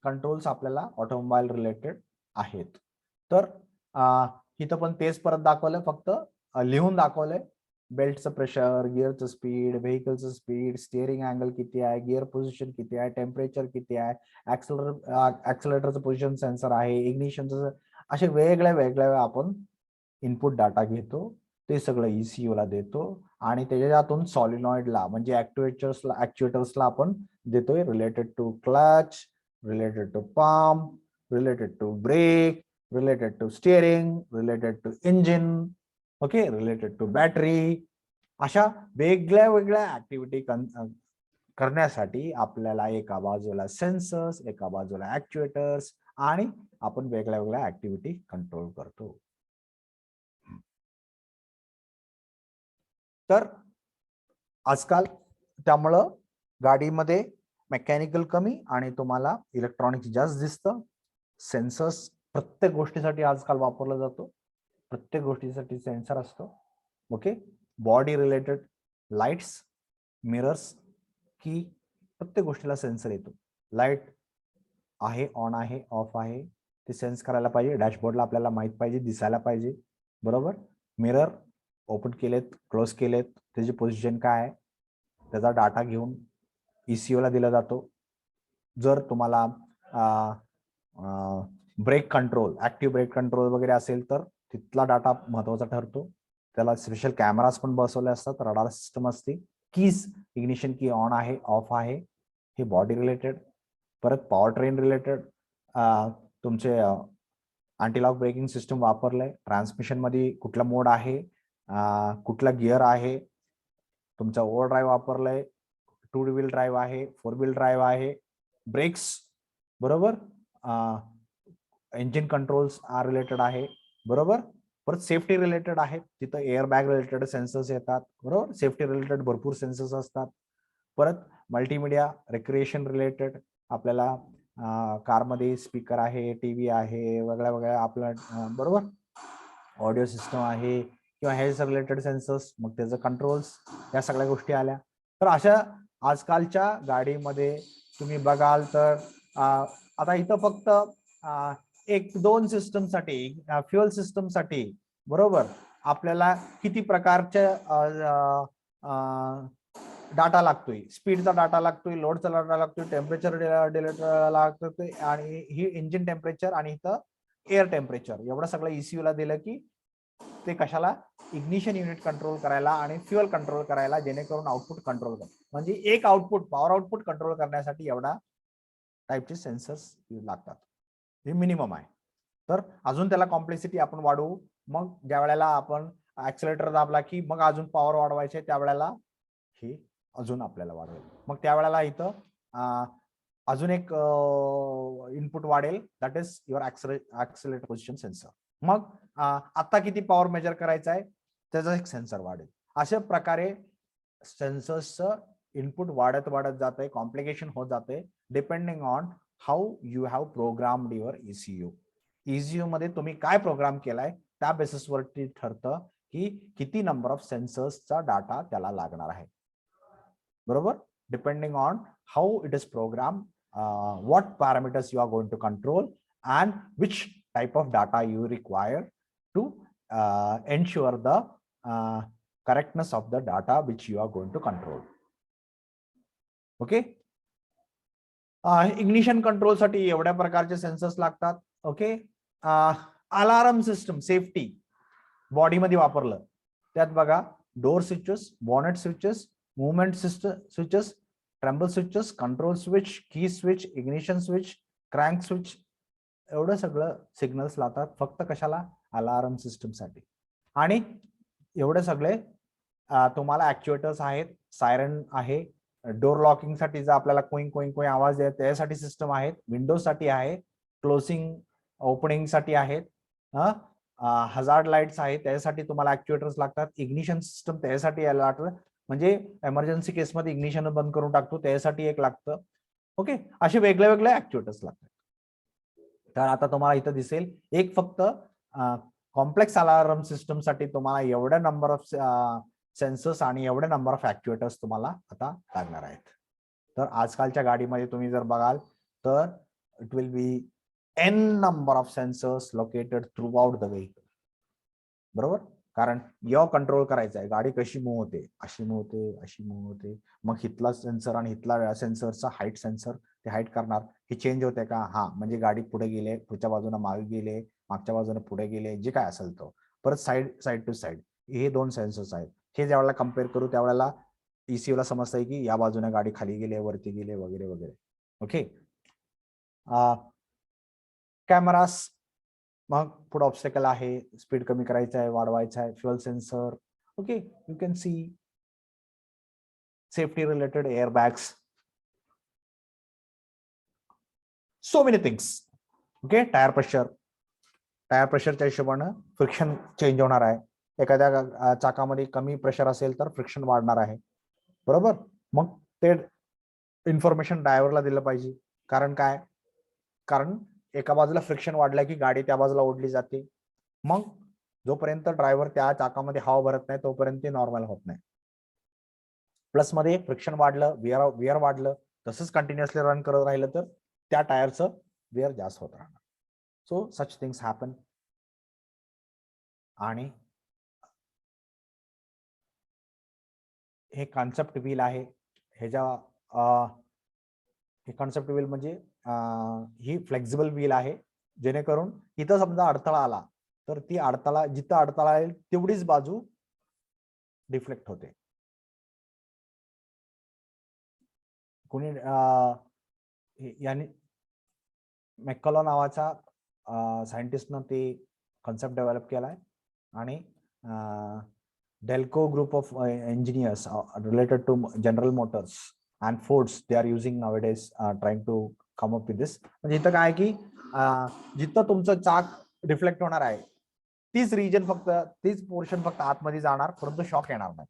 कंट्रोल्स आपल्याला ऑटोमोबाईल रिलेटेड आहेत. तर इथं पण तेच परत दाखवलंय, फक्त लिहून दाखवलंय. बेल्टचं प्रेशर, गिअरचं स्पीड, व्हेकलचं स्पीड, स्टिअरिंग अँगल किती आहे, गिअर पोझिशन किती आहे, टेम्परेचर किती आहे, ऍक्सलरेटरचं पोझिशन सेन्सर आहे, इग्निशनचं, असे वेगळ्या वेगळ्या आपण इनपुट डाटा घेतो. ते सगळं ECU ला देतो आणि त्याच्यातून सॉलिनॉइडला म्हणजे ऍक्च्युएटर्सला आपण देतोय, related to clutch, related to pump, related to brake, related to steering, related to engine, okay, related to battery. अशा वेगळ्या वेगळ्या ऍक्टिव्हिटी करण्यासाठी आपल्याला एका बाजूला सेन्सर्स, एका बाजूला ऍक्च्युएटर्स, आणि आपण वेगळ्या वेगळ्या ऍक्टिव्हिटी कंट्रोल करतो. तर आजकाल त्यामुळं गाडीमध्ये मेकॅनिकल कमी आणि तुम्हाला इलेक्ट्रॉनिक्स जास्त दिसतं. सेन्सर्स प्रत्येक गोष्टीसाठी आजकाल वापरला जातो. प्रत्येक गोष्टीसाठी सेन्सर असतो. Okay. Body related lights, mirrors, की प्रत्येक गोष्टीला सेन्सर येतो. लाईट आहे, ऑन आहे, ऑफ आहे, ते सेन्स करायला पाहिजे. डॅशबोर्डला आपल्याला माहित पाहिजे, दिसायला पाहिजे, बरोबर. मिरर ओपन केलेत, क्लोज केलेत, त्याची पोझिशन काय आहे, त्याचा डाटा घेऊन ECU ला दिला जातो. जर तुम्हाला brake control, active brake control वगैरे असेल तर तिथला डाटा महत्वाचा ठरतो. त्याला स्पेशल कॅमेराज पण बसवले असतात, रडार सिस्टम असते, कीज, इग्निशन की ऑन आहे, ऑफ आहे, हे बॉडी रिलेटेड. परत पॉवर ट्रेन रिलेटेड तुमचे अँटीलॉक ब्रेकिंग सिस्टम वापरलंय, ट्रान्समिशन मध्ये कुठला मोड आहे, कुठला गिअर आहे, तुमचा ओव्हर ड्राईव्ह वापरलंय, 2 व्हील ड्राईव्ह आहे, 4 व्हील ड्राईव्ह आहे, ब्रेक्स, बरोबर, इंजिन कंट्रोल्स रिलेटेड आहे, बरोबर. परत सेफ्टी रिलेटेड आहे, तिथं एअर बॅग रिलेटेड सेन्सर्स येतात, बरोबर. सेफ्टी रिलेटेड भरपूर सेन्सर्स असतात. परत मल्टीमीडिया रिक्रिएशन रिलेटेड आपल्याला कारमध्ये स्पीकर आहे, टीव्ही आहे, वेगळ्या वेगळ्या आपला, बरोबर, ऑडिओ सिस्टम आहे, किंवा हेल्थ रिलेटेड सेन्सर्स, मग त्याचं कंट्रोल्स, या सगळ्या गोष्टी आल्या. तर अशा आजकालच्या गाडीमध्ये तुम्ही बघाल तर आता इथं फक्त 1-2 सिस्टमसाठी, फ्युएल सिस्टमसाठी, बरोबर, आपल्याला किती प्रकारच्या डाटा लागतोय, स्पीडचा डाटा लागतोय, लोडचा डाटा लागतोय, टेम्परेचर डेटा लागतोय, आणि ही इंजिन टेम्परेचर आणि इथं एअर टेम्परेचर, एवढं सगळं ECU ला दिलं की ते कशाला, इग्निशन युनिट कंट्रोल करायला आणि फ्युएल कंट्रोल करायला, जेणेकरून आउटपुट कंट्रोल कर, म्हणजे एक आउटपुट, पॉवर आउटपुट कंट्रोल करण्यासाठी एवढा टाईपचे सेन्सर्स लागतात. हे मिनिमम आहे. तर अजून त्याला कॉम्प्लेक्सिटी आपण वाढवू. मग ज्या वेळेला आपण ऍक्सिलेटर दाबला की मग अजून पॉवर वाढवायचे, त्यावेळेला हे अजून आपल्याला वाढवेल. मग त्यावेळेला इथं अजून एक इनपुट वाढेल, that is your accelerator position sensor. मग आता किती पॉवर मेजर करायचा आहे त्याचा एक सेन्सर वाढेल. अशा प्रकारे सेन्सर्सचं इनपुट वाढत वाढत जाते, कॉम्प्लिकेशन होत जाते, depending on how you have programmed your ECU. ECU मध्ये तुम्ही काय प्रोग्राम केलाय त्या बेसिसवरती ठरतं की किती नंबर ऑफ सेन्सर्सचा डाटा त्याला लागणार आहे. बरोबर? Depending on how it is program, what parameters you are going to control and which type of data you require to ensure the correctness of the data which you are going to control. Okay. Ignition control साठी एवढ्या प्रकारचे sensors लागतात. Okay. Alarm system safety बॉडीमध्ये वापरलं त्यात बघा door switches, bonnet switches, movement switches, tumbler switches, control switch, key switch, ignition switch, crank switch, एवढं सगळं सिग्नल्स लागतात फक्त कशाला? अलार्म सिस्टम साठी. आणि एवढे सगळे तुम्हाला ऍक्च्युएटर्स आहेत, सायरन आहे, डोर लॉकिंग साठी जर आपल्याला कोईंग कोईंग कोई आवाज येत त्यासाठी सिस्टम आहेत, विंडोज साठी आहे, क्लोजिंग ओपनिंग साठी आहेत, हजार्ड लाईट्स आहेत त्यासाठी तुम्हाला ऍक्च्युएटर्स लागतात, इग्निशन सिस्टम त्यासाठी यायला लागतं, म्हणजे इमर्जन्सी केसमध्ये इग्निशन बंद करून टाकतो त्यासाठी एक लागतं. ओके. असे वेगळे वेगळे ऍक्च्युएटर्स लागतात. तर आता तुम्हाला इथं दिसेल एक फक्त कॉम्प्लेक्स अलार्म सिस्टम साठी तुम्हाला एवढ्या नंबर ऑफ सेन्सर्स आणि एवढे नंबर ऑफ ऍक्च्युएटर्स तुम्हाला आता लागणार आहेत. तर आजकालच्या गाडीमध्ये तुम्ही जर बघाल तर it will be n number of sensors located through out the vehicle. बरोबर? कारण यावर कंट्रोल करायचा आहे गाडी कशी मूव्ह होते, अशी मूव्ह होते, अशी मूव्ह होते. मग हितला सेन्सर आणि हितला सेन्सरचा हाईट सेन्सर ते हाईट करणार, हे चेंज होते का? हा, म्हणजे गाडी पुढे गेले, पुढच्या बाजूने मागे गेले, मागच्या बाजूने पुढे गेले, जे काय असेल तो. परत साईड टू साईड हे 2 सेन्सर्स आहेत. हे ज्यावेळेला कम्पेअर करू त्यावेळेला ECU ला समजतंय की या बाजूने गाडी खाली गेले, वरती गेले, वगैरे वगैरे. ओके. कॅमेरास, मग पुढे ऑब्स्टेकल आहे, स्पीड कमी करायचा आहे, वाढवायचा आहे, fuel sensor. Okay. You can see safety related airbags, so many things. Okay. Tyre प्रेशरच्या हिशोबानं फ्रिक्शन चेंज होणार आहे. एखाद्या चाकामध्ये कमी प्रेशर असेल तर फ्रिक्शन वाढणार आहे. बरोबर? मग ते इन्फॉर्मेशन ड्रायव्हरला दिलं पाहिजे. कारण काय? कारण एका बाजूला फ्रिक्शन वाढलं की गाडी त्या बाजूला ओढली जाते. मग जोपर्यंत ड्रायव्हर त्या चाकामध्ये हवा भरत नाही तोपर्यंत ते नॉर्मल होत नाही. प्लस मध्ये फ्रिक्शन वाढलं, विअर वाढलं, तसंच कंटिन्युअसली रन करत राहिलं तर त्या टायरचं विअर जास्त होत राहणार. So such things happen. आणि हे कॉन्सेप्ट व्हील आहे. हे कॉन्सेप्ट व्हील म्हणजे ही फ्लेक्झिबल व्हील आहे, जेणेकरून इथं समजा अडथळा आला तर ती जिथं अडथळा येईल तेवढीच बाजू डिफ्लेक्ट होते. कोणी याने मॅककलो नावाचा सायंटिस्टनं ते कॉन्सेप्ट डेव्हलप केलाय. आणि Delco group of engineers related to General Motors and Fords, they are using nowadays trying to come up with this. म्हणजे इथं काय की जिथं तुमचं चाक रिफ्लेक्ट होणार आहे तीच रिजन फक्त तीच पोर्शन फक्त आतमध्ये जाणार, परंतु शॉक येणार नाही.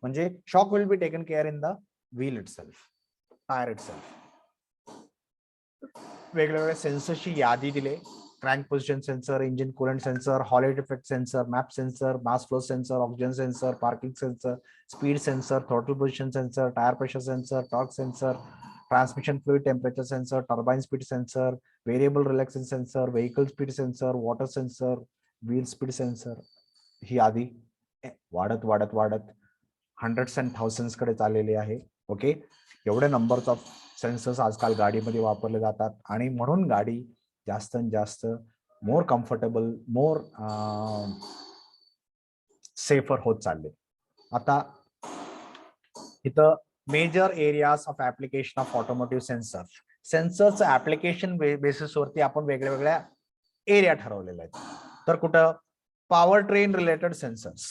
म्हणजे shock will be taken care in the wheel itself, tyre itself. वेगवेगळ्या सेन्सर्सची यादी दिले. Crank position sensor, engine coolant sensor, holiday effect sensor, map sensor, mass flow sensor, oxygen sensor, parking sensor, speed sensor, throttle position sensor, tyre pressure sensor, torque sensor, transmission fluid temperature sensor, turbine speed sensor, variable relaxation sensor, vehicle speed sensor, water sensor, wheel speed sensor. ही यादी वाढत वाढत वाढत hundreds and thousands कडे चाललेली आहे. Okay. एवढे numbers of sensors आजकाल गाडीमध्ये वापरले जातात आणि म्हणून गाडी जास्त जास्त मोर कम्फर्टेबल, मोर सेफर होत चालले. आता इथं major areas of application of automotive sensor सेन्सरचं ऍप्लिकेशन बेसिसवरती आपण वेगळ्या वेगळ्या एरिया ठरवलेल्या आहेत. तर कुठं power train related sensors,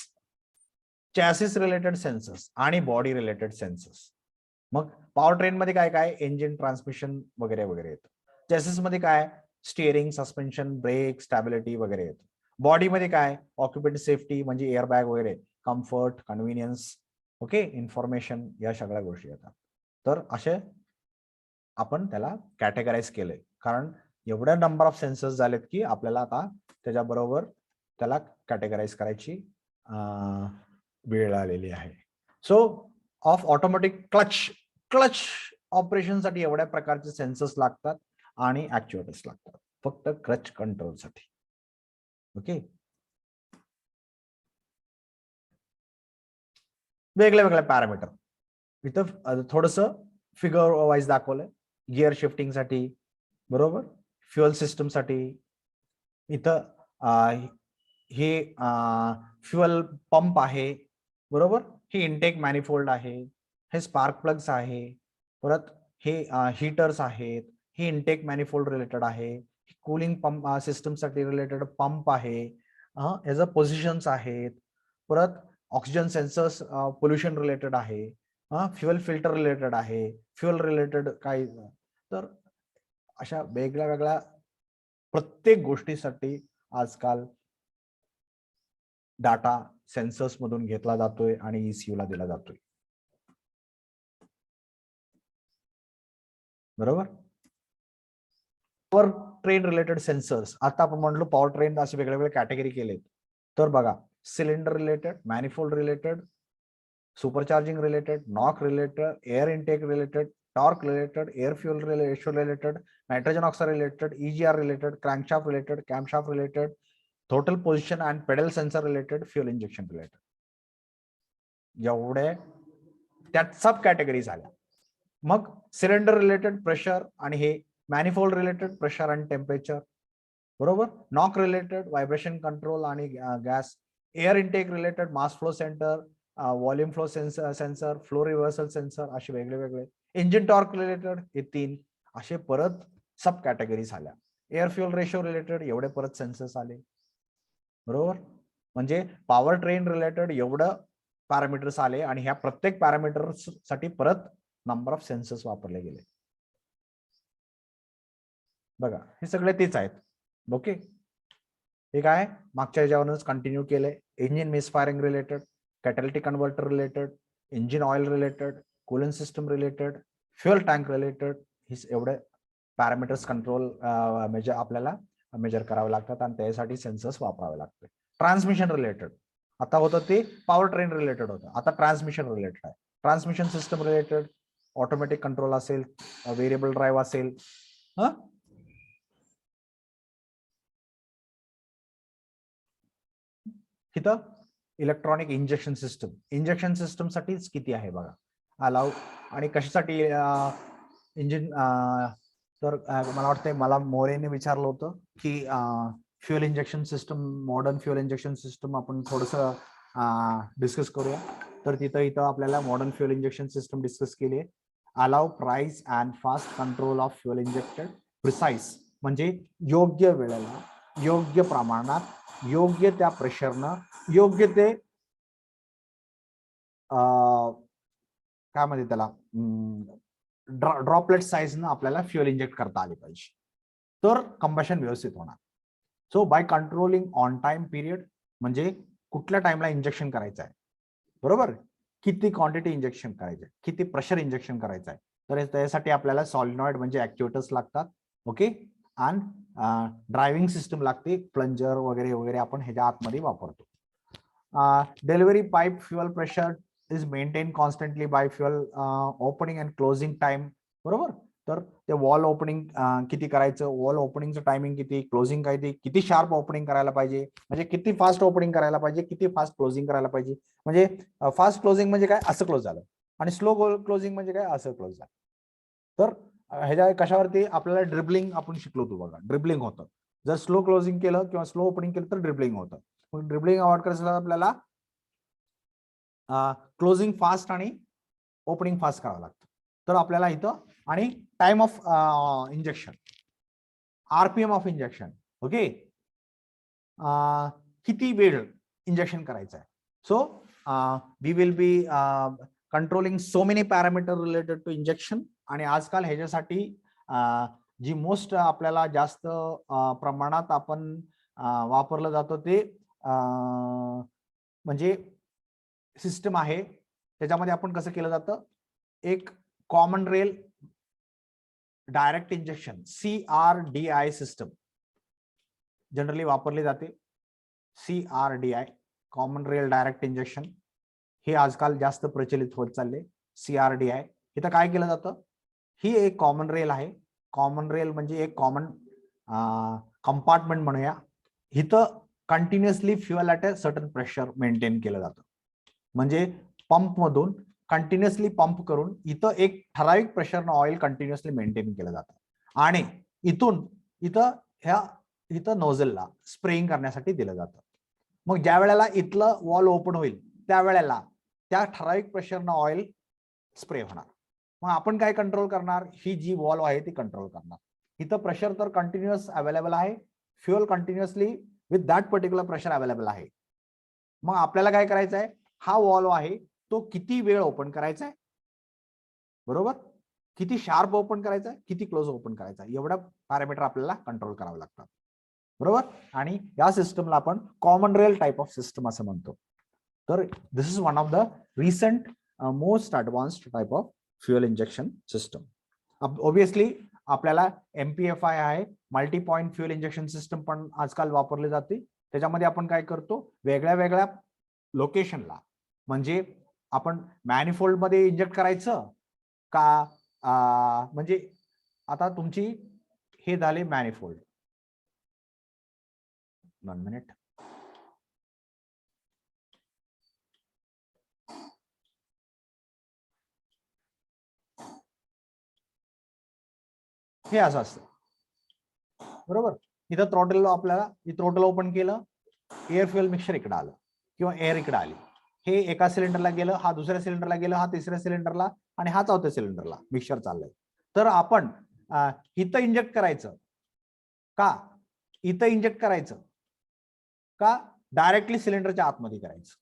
chassis related sensors आणि बॉडी रिलेटेड सेन्सर्स. मग पॉवर ट्रेन मध्ये काय काय इंजिन, ट्रान्समिशन वगैरे वगैरे येतं. चॅसिस मध्ये काय स्टिअरिंग, सस्पेन्शन, ब्रेक, स्टॅबिलिटी वगैरे येतं. बॉडी मध्ये काय ऑक्युपेंट सेफ्टी म्हणजे एअरबॅग वगैरे, कम्फर्ट, कन्व्हिनियन्स, ओके, इन्फॉर्मेशन, या सगळ्या गोष्टी येतात. तर असे आपण त्याला कॅटेगराईज केलंय, कारण एवढ्या नंबर ऑफ सेन्सर्स झालेत की आपल्याला आता त्याच्याबरोबर त्याला कॅटेगराईज करायची वेळ आलेली आहे. सो ऑफ ऑटोमॅटिक क्लच ऑपरेशनसाठी एवढ्या प्रकारचे सेन्सर्स लागतात आणि ऍक्च्युएटर्स लागतात फक्त क्लच कंट्रोलसाठी. ओके, वेगळे वेगळे पॅरामीटर इथं थोडस फिगर वाईज दाखवलंय. गिअर शिफ्टिंग साठी, बरोबर, फ्युअल सिस्टम साठी इथं हे फ्युअल पंप आहे, बरोबर, हे इनटेक मॅनिफोल्ड आहे, हे स्पार्क प्लग्स आहे, परत हे हीटर्स आहेत, हे इनटेक मॅनिफोल्ड रिलेटेड आहे, कूलिंग पंप सिस्टम साठी रिलेटेड पंप आहे, याचं पोझिशन्स आहेत, परत ऑक्सिजन सेन्सर्स पोल्युशन रिलेटेड आहे, फ्युअल फिल्टर रिलेटेड आहे, फ्युअल रिलेटेड काही. तर अशा वेगळ्या वेगळ्या प्रत्येक गोष्टीसाठी आजकाल डाटा सेन्सर्स मधून घेतला जातोय आणि ECU ला दिला जातोय, बरोबर. पॉवर ट्रेन रिलेटेड सेन्सर्स, आता आपण म्हणलो पॉवर ट्रेन असे वेगळे वेगळे कॅटेगरी केलेत. तर बघा, cylinder related, manifold related, supercharging related, knock related, air intake related, torque related, air fuel ratio related, nitrogen oxide related, EGR related, crankshaft related, camshaft related, total position and pedal sensor related, fuel injection related. एवढे त्यात सब category झाल्या. मग cylinder related pressure आणि हे manifold related pressure आणि temperature, बरोबर. Knock related vibration control आणि gas, air intake related mass flow centre, volume flow sensor, flow reversal sensor, असे वेगळे वेगळे. इंजिन टॉर्क रिलेटेड हे 3 असे परत सब कॅटेगरी झाल्या. एअर फ्युअल रेशो रिलेटेड एवढे परत सेन्सर्स आले, बरोबर. म्हणजे पॉवर ट्रेन रिलेटेड एवढं पॅरामीटर्स आले आणि ह्या प्रत्येक पॅरामीटर्स साठी परत नंबर ऑफ सेन्सर्स वापरले गेले. बघा, हे सगळे तेच आहेत. ओके, हे काय मागच्या ह्याच्यावरूनच कंटिन्यू केलंय. Engine misfiring related, catalytic converter related, engine oil related, cooling system related, fuel tank related, हे एवढे पॅरामीटर्स कंट्रोल आपल्याला मेजर करावे लागतात आणि त्यासाठी सेन्सर्स वापरावे लागते. ट्रान्समिशन रिलेटेड, आता होतं ते पॉवर ट्रेन रिलेटेड होतं, आता ट्रान्समिशन रिलेटेड आहे. Transmission system related automatic control असेल, व्हेरिएबल ड्राईव्ह असेल, इथं इलेक्ट्रॉनिक इंजेक्शन सिस्टम साठीच किती आहे बघा, अलाउ आणि कशासाठी इंजिन. तर मला वाटतंय मला मोरेने विचारलं होतं की fuel injection system, modern fuel injection system आपण थोडस डिस्कस करूया. तर इथं आपल्याला modern fuel injection system discuss केली आहे. Allow price and fast control of fuel injected, precise म्हणजे योग्य वेळेला, योग्य प्रमाणात, योग्य त्या प्रेशरनं, योग्य ते काय म्हणते त्याला ड्रॉपलेट साईजनं आपल्याला फ्युअल इंजेक्ट करता आले पाहिजे, तर कंबशन व्यवस्थित होणार. So by controlling on time period म्हणजे कुठल्या टाइमला इंजेक्शन करायचं आहे, बरोबर, किती क्वांटिटी इंजेक्शन करायचं आहे, किती प्रेशर इंजेक्शन करायचं आहे, तर त्यासाठी आपल्याला सॉलिनॉइड म्हणजे ऍक्च्युएटर्स लागतात. ओके, आणि ड्रायव्हिंग सिस्टम लागते, प्लंजर वगैरे वगैरे आपण ह्याच्या आतमध्ये वापरतो. Delivery pipe fuel pressure is maintain constantly by fuel opening and closing time, बरोबर. तर ते वॉल ओपनिंग किती करायचं, वॉल ओपनिंगचं टायमिंग किती, क्लोजिंग किती शार्प ओपनिंग करायला पाहिजे, म्हणजे किती फास्ट ओपनिंग करायला पाहिजे, किती फास्ट क्लोजिंग करायला पाहिजे. म्हणजे फास्ट क्लोजिंग म्हणजे काय, असं क्लोज झालं, आणि स्लो क्लोजिंग म्हणजे काय, असं क्लोज झालं. तर ह्याच्या कशावरती आपल्याला ड्रिबलिंग आपण शिकलो होतो बघा, ड्रिबलिंग होतं. जर स्लो क्लोजिंग केलं किंवा स्लो ओपनिंग केलं तर ड्रिबलिंग होतं. मग ड्रिबलिंग अवॉइड करायचं आपल्याला क्लोजिंग फास्ट आणि ओपनिंग फास्ट करावं लागतं. तर आपल्याला इथं आणि time of injection, RPM of injection, okay, किती वेळ इंजेक्शन करायचं आहे. So we will be controlling so many parameter related to injection. आणि आजकाल ह्याच्यासाठी जी मोस्ट आपल्याला जास्त प्रमाणात आपण वापरलं जातं ते म्हणजे सिस्टम आहे. त्याच्यामध्ये आपण कसं केलं जातं, एक common rail direct injection CRDI system generally वापरली जाते. CRDI common rail direct injection हे आजकाल जास्त प्रचलित होत चालले. CRDI इथं काय केलं जातं, ही एक कॉमन रेल आहे. कॉमन रेल म्हणजे एक कॉमन कंपार्टमेंट म्हणूया. इथं continuously fuel at a certain pressure maintain केलं जातं. म्हणजे पंप मधून कंटिन्युअसली पंप करून इथं एक ठराविक प्रेशरनं ऑइल कंटिन्युअसली मेंटेन केलं जातं आणि इथून इथं नोझलला स्प्रेइंग करण्यासाठी दिलं जातं. मग ज्या वेळेला इथलं वॉल ओपन होईल त्यावेळेला त्या ठराविक प्रेशरनं ऑइल स्प्रे होणार. मग आपण काय कंट्रोल करणार, ही जी वॉल आहे ती कंट्रोल करणार. इथं प्रेशर तर कंटिन्युअस अवेलेबल आहे, fuel continuously with that particular pressure available आहे. मग आपल्याला काय करायचं आहे, हा वॉल आहे तो किती वेळ ओपन करायचा आहे, बरोबर, किती शार्प ओपन करायचा आहे, किती क्लोज ओपन करायचा आहे, एवढा पॅरामीटर आपल्याला कंट्रोल करावं लागतं, बरोबर. आणि या सिस्टमला आपण common rail type of system असं म्हणतो. तर this is one of the recent most advanced type of fuel injection system. Obviously आपल्याला MPFI आहे, multi point fuel injection system पण आजकाल वापरले जाते. त्याच्यामध्ये आपण काय करतो, वेगळ्या वेगळ्या लोकेशनला, म्हणजे आपण मॅनिफोल्ड मध्ये इंजेक्ट करायचं का, म्हणजे आता तुमची हे झाले मॅनिफोल्ड, 1 मिनिट, हे असं असतं, बरोबर. इथं थ्रॉटल आपल्याला थ्रॉटल ओपन केलं, एअर फ्युएल मिक्सचर इकडे आलं किंवा एअर इकडे आली, हे एका सिलेंडरला गेलं, हा दुसऱ्या सिलेंडरला गेलं, हा तिसऱ्या सिलेंडरला आणि हा चौथ्या सिलेंडरला मिक्सचर चाललंय. तर आपण इथं इंजेक्ट करायचं का, इथं इंजेक्ट करायचं का, डायरेक्टली सिलेंडरच्या आतमध्ये करायचं,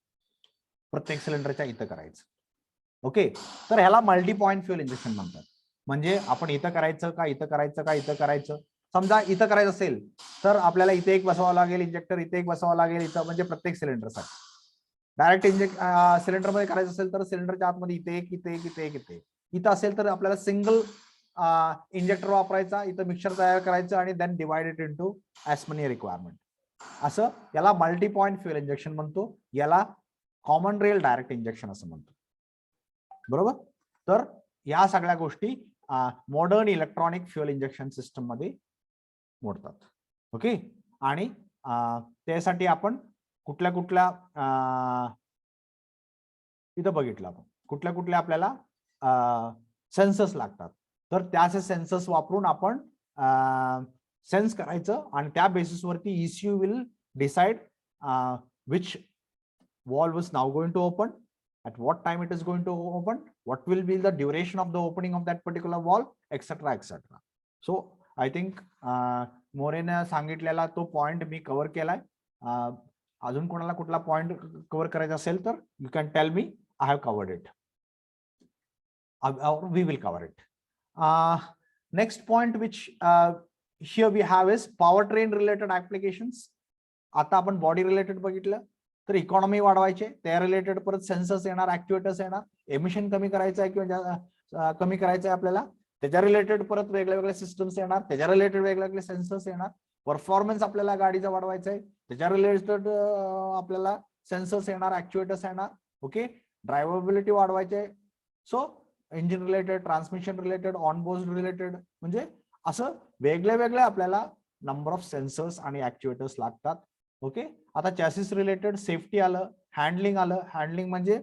प्रत्येक सिलेंडरच्या इथं करायचं, ओके. तर ह्याला मल्टी पॉइंट फ्युएल इंजेक्शन म्हणतात. म्हणजे आपण इथं करायचं का, इथं करायचं का, इथं करायचं. समजा इथं करायचं असेल तर आपल्याला इथे एक बसवावं लागेल इंजेक्टर, इथे एक बसवावं लागेल इथं, म्हणजे प्रत्येक सिलेंडरसाठी. डायरेक्ट सिलेंडर मध्ये करायचं असेल तर सिलेंडरच्या आतमध्ये इथे एक, इथे एक, इथे एक, इथं असेल तर आपल्याला सिंगल इंजेक्टर वापरायचा, इथं मिक्सचर तयार करायचं आणि देन डिवाइडेड इनटू ॲज मनी रिक्वायरमेंट. असं याला मल्टी पॉइंट फ्युएल इंजेक्शन म्हणतो, याला कॉमन रेल डायरेक्ट इंजेक्शन असं म्हणतो, बरोबर. तर या सगळ्या गोष्टी modern electronic fuel injection system मध्ये मोडतात, ओके. आणि त्यासाठी आपण कुठल्या कुठल्या इथं बघितलं आपण कुठल्या कुठल्या आपल्याला सेन्सर्स लागतात. तर त्याचे सेन्सर्स वापरून आपण सेन्स करायचं आणि त्या बेसिसवरती ECU will decide which valve is now going to open, at what time it is going to open, what will be the duration of the opening of that particular valve, etc etc. So I think मोरेने सांगितलेला तो point मी cover केलाय. अजून कोणाला कुठला point cover करायचा असेल तर you can tell me, I have covered it, we will cover it. Next point which here we have is power train related applications. आता आपण बॉडी रिलेटेड बघितलं, तर इकॉनॉमी वाढवायचे, त्या रिलेटेड परत सेन्सर्स येणार, ऍक्च्युएटर्स येणार, एमिशन कमी करायचं आहे किंवा कमी करायचं आहे आपल्याला, त्याच्या रिलेटेड परत वेगळे वेगळे सिस्टम्स येणार, त्याच्या रिलेटेड वेगवेगळे सेन्सर्स येणार. परफॉर्मन्स आपल्याला गाडीचा वाढवायचा आहे, त्याच्या रिलेटेड आपल्याला सेन्सर्स येणार, ऍक्च्युएटर्स येणार, ओके. ड्रायव्हेबिलिटी वाढवायची आहे, so engine related, transmission related, onboard related, म्हणजे असं वेगळे वेगळे आपल्याला नंबर ऑफ सेन्सर्स आणि ऍक्च्युएटर्स लागतात, ओके. आता चॅसिस रिलेटेड सेफ्टी आलं, हँडलिंग आलं, हँडलिंग म्हणजे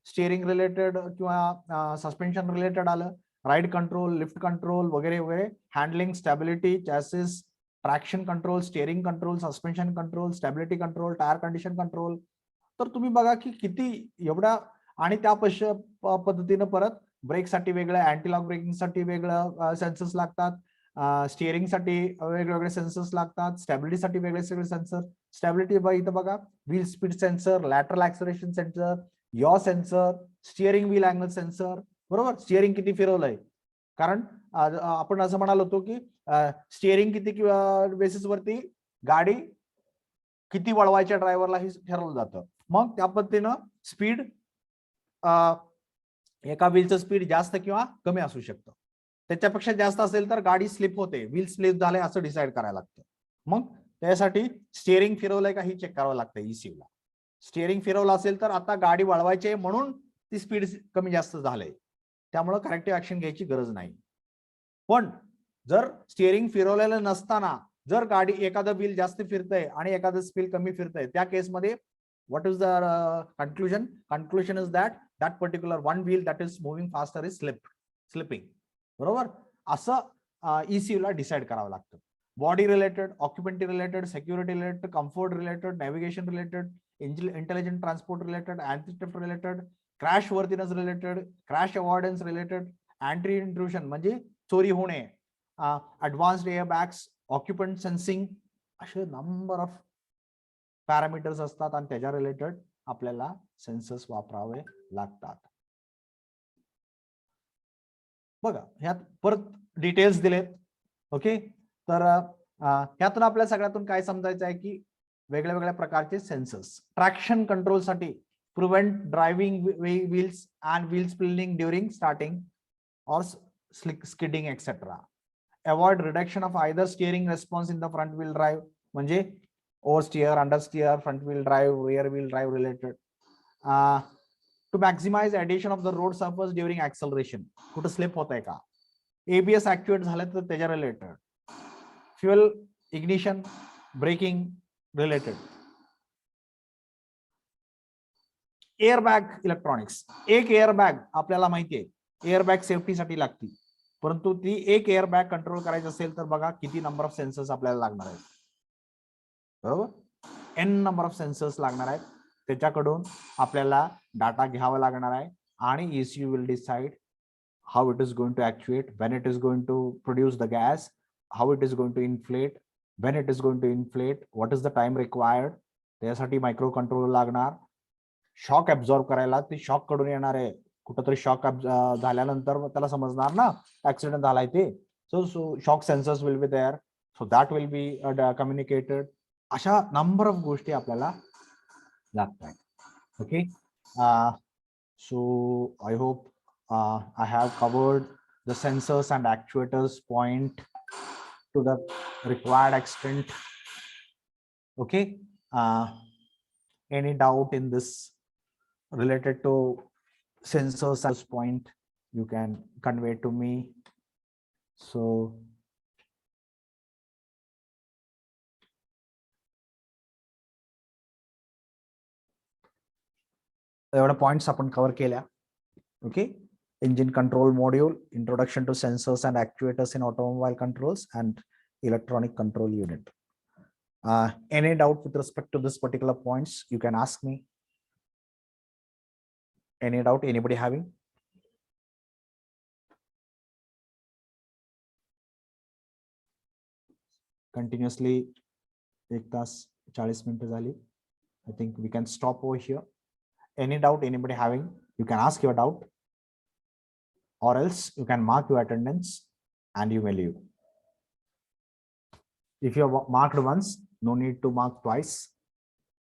स्टिअरिंग रिलेटेड किंवा सस्पेन्शन रिलेटेड आलं, राईड कंट्रोल, लिफ्ट कंट्रोल वगैरे वगैरे, handling, stability, chassis, traction control, steering control, suspension control, stability control, tyre condition control. तर तुम्ही बघा की किती एवढ्या, आणि त्या पद्धतीनं परत ब्रेकसाठी वेगळं, अँटी लॉक ब्रेकिंगसाठी वेगळं सेन्सर्स लागतात, स्टिअरिंगसाठी वेगवेगळे सेन्सर्स लागतात, स्टॅबिलिटीसाठी वेगळे सगळे सेन्सर. स्टॅबिलिटी इथं बघा, wheel speed sensor, lateral acceleration sensor, yaw sensor, steering wheel angle sensor. बरोबर, स्टिअरिंग किती फिरवलंय, कारण आपण असं म्हणालो होतो की स्टिअरिंग किती बेसिस वरती गाडी किती वळवायच्या ड्रायव्हरला हे ठरवलं जातं. मग त्या पद्धतीनं स्पीड, एका व्हीलचं स्पीड जास्त किंवा कमी असू शकतं. त्याच्यापेक्षा जास्त असेल तर गाडी स्लिप होते, व्हील स्लिप झाले असं डिसाईड करायला लागतं. मग त्यासाठी स्टिअरिंग फिरवलंय का ही चेक करावं लागतं ECU ला. स्टिअरिंग फिरवलं असेल तर आता गाडी वळवायची म्हणून ती स्पीड कमी जास्त झालंय, त्यामुळे करेक्टिव्ह ऍक्शन घ्यायची गरज नाही. पण जर स्टिअरिंग फिरवलेलं नसताना जर गाडी एखादं व्हील जास्त फिरतंय आणि एखादं व्हील कमी फिरतंय, त्या केसमध्ये what is the conclusion? Conclusion is that particular one wheel that is moving faster is slipping. बरोबर, असं ECU ला डिसाइड करावं लागतं. Body related, occupancy related, security related, comfort related, navigation related, intelligent transport related, anti theft related, crashworthiness related, crash avoidance related, anti intrusion म्हणजे चोरी होणे, advanced airbags, occupant sensing, असे number of parameters असतात आणि त्याच्या related आपल्याला sensors वापरावे लागतात. बघा, ह्यात परत डिटेल्स दिलेत. ओके, तर ह्यातून आपल्या सगळ्यातून काय समजायचं आहे की वेगळ्या वेगळ्या प्रकारचे sensors traction कंट्रोलसाठी, prevent driving wheels and wheel spilling during starting or skidding etc. Avoid reduction of either steering response in the front wheel drive, म्हणजे oversteer, understeer, front wheel drive, rear wheel drive related. To maximize addition of the road surface during acceleration, कुठं slip होत आहे का, ABS activate झालं तर त्याच्या रिलेटेड, fuel ignition braking related, airbag electronics. एक एअरबॅग आपल्याला माहिती आहे एअरबॅग सेफ्टीसाठी लागते, परंतु ती एक एअरबॅग कंट्रोल करायची असेल तर बघा किती नंबर ऑफ सेन्सर्स आपल्याला लागणार आहेत. बरोबर, N नंबर ऑफ सेन्सर्स लागणार आहेत. त्याच्याकडून आपल्याला डाटा घ्यावा लागणार आहे आणि ECU will decide how it is going to actuate, when it is going to produce the gas, how it is going to inflate, when it is going to inflate, what is the time required. त्यासाठी micro controller लागणार. Shock absorb करायला ते shock कडून येणार आहे, कुठंतरी shock झाल्यानंतर त्याला समजणार ना ऍक्सिडेंट झालाय ते. So shock sensors will be there, so that will be communicated. अशा नंबर ऑफ गोष्टी आपल्याला लागतात. Okay, so I hope I have covered the sensors and actuators point to the required extent. Okay, any doubt in this related to sensors at this point, you can convey to me. So एवढ्या points आपण cover केल्या. Okay, engine control module, introduction to sensors and actuators in automobile controls, and electronic control unit. Any doubt with respect to this particular points, you can ask me. Any doubt, anybody having? Continuously 1 तास 40 मिनिटं झाली. I think we can stop over here. Any doubt, anybody having? You can ask your doubt, or else you can mark your attendance and you may leave. If you have marked once, no need to mark twice.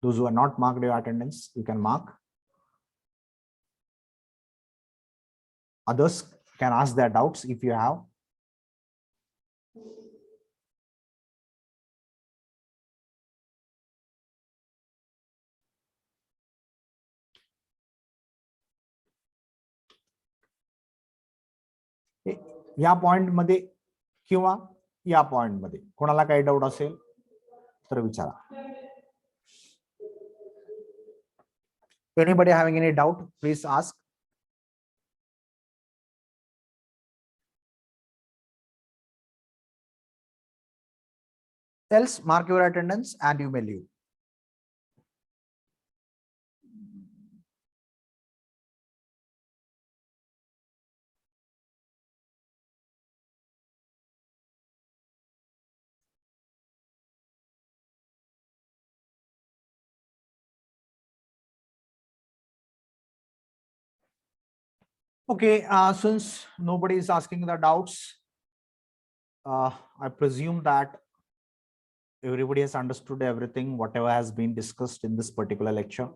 Those who are not marked your attendance, you can mark. Others can ask their doubts if you have. या point मध्ये किंवा या point मध्ये कोणाला काही doubt असेल तर विचारा. Anybody having any doubt, please ask. Else mark your attendance and you may leave. Okay, since nobody is asking the doubts, I presume that everybody has understood everything, whatever has been discussed in this particular lecture.